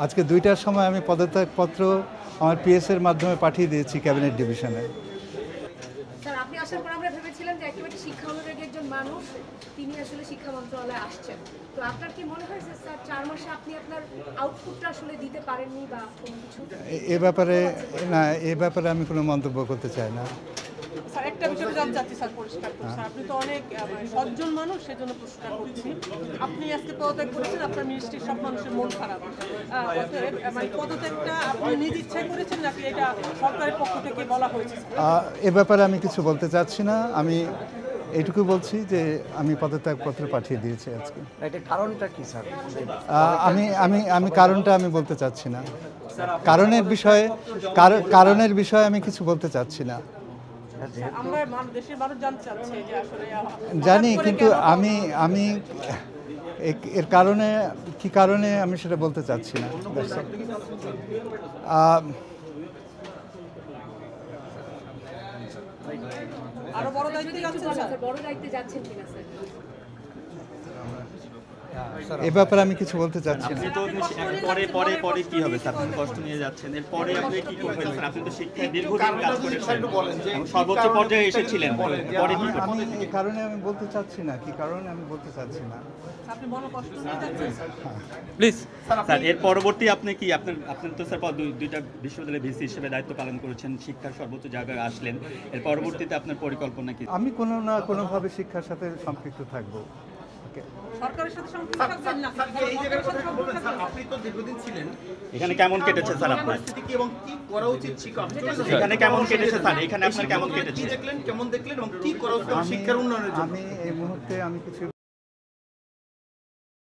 আজকে 2টার সময় আমি পদত্যাগপত্র আমার পিএসের মাধ্যমে পাঠিয়ে দিয়েছি ক্যাবিনেট ডিভিশনে। স্যার, আপনি আসার পর আমরা ভেবেছিলাম যে একেবারে শিক্ষা অনুরাগী একজন মানুষ, তিনি আসলে শিক্ষা মন্ত্রণালয়ে আসছেন। তো আপনার কি মনে হয় যে স্যার 4 মাসে আপনি আপনার আউটপুটটা আসলে দিতে পারেননি বা কোনো কিছু? এ ব্যাপারে আমি কোনো মন্তব্য করতে চাই না। স্যার, একটা বিষয় জানতে চাচ্ছি স্যার, পরিষ্কার করে স্যার, আপনি তো অনেক মানে সজ্জন মানুষ, সেজন্য প্রশ্নটা করছি। আপনি আজকে পদত্যাগ করেছেন, আপনার মিনিস্ট্রির সব মানুষের মন খারাপ। অতএব মানে পদত্যাগটা আপনি নিজ ইচ্ছায় করেছেন নাকি এটা সরকারের পক্ষ থেকে বলা হয়েছে? এ ব্যাপারে আমি কিছু বলতে চাচ্ছি না। আমি এইটুকু বলছি যে আমি পদত্যাগপত্র পাঠিয়ে দিয়েছি আজকে। এটা কারণটা কি স্যার? আমি কারণটা আমি বলতে চাচ্ছি না। কারণের বিষয়ে আমি কিছু বলতে চাচ্ছি না। আমরা দেশের মানুষ জানতে চাচ্ছে যে আসলে জানি, কিন্তু আমি এর কারণে কি কারণে আমি সেটা বলতে চাচ্ছি না। আরো বড় দায়িত্বে যাচ্ছেন স্যার? বড় দায়িত্বে যাচ্ছেন কিনা স্যার? এ ব্যাপারে আমি কিছু বলতে চাচ্ছি না। আপনি তো পরে কি হবে স্যার? আপনি কষ্ট নিয়ে যাচ্ছেন, এরপরে আপনি কি করবেন স্যার? আপনি তো শিক্ষায় দীর্ঘদিন কাজ করেছেন, এবং সর্বোচ্চ পর্যায়ে এসেছিলেন, পরে কি করবেন? আমি এই কারণে আমি বলতে চাচ্ছি না, কি কারণে আমি বলতে চাচ্ছি না। আপনি বড় কষ্ট নিয়ে যাচ্ছেন প্লিজ স্যার, এর পরবর্তী আপনি কি আপনি তো স্যার দুইটা বিশ্ববিদ্যালয়ের ভিসি হিসেবে দায়িত্ব পালন করেছেন, শিক্ষার সর্বোচ্চ জায়গায় আসলেন, এর পরবর্তীতে আপনার পরিকল্পনা কি? আমি কোনো না কোনোভাবে শিক্ষার সাথে সম্পৃক্ত থাকবো। সরকারের সাথে সম্পৃক্ত থাকবেন না? এই জায়গায় কথা বলবেন স্যার, আপনি তো দীর্ঘদিন ছিলেন, এখানে কেমন কেটেছে স্যার আপনার? পরিস্থিতি কি এবং কি করা উচিত ছিল? আপনি চলে যাচ্ছেন। এখানে কেমন কেটেছে স্যার? এখানে আপনার কেমন কি কেটেছে? দেখলেন, কেমন দেখলেন এবং কি করা উচিত শিক্ষার উন্নয়নের জন্য? আমি এই মুহূর্তে আমি কিছু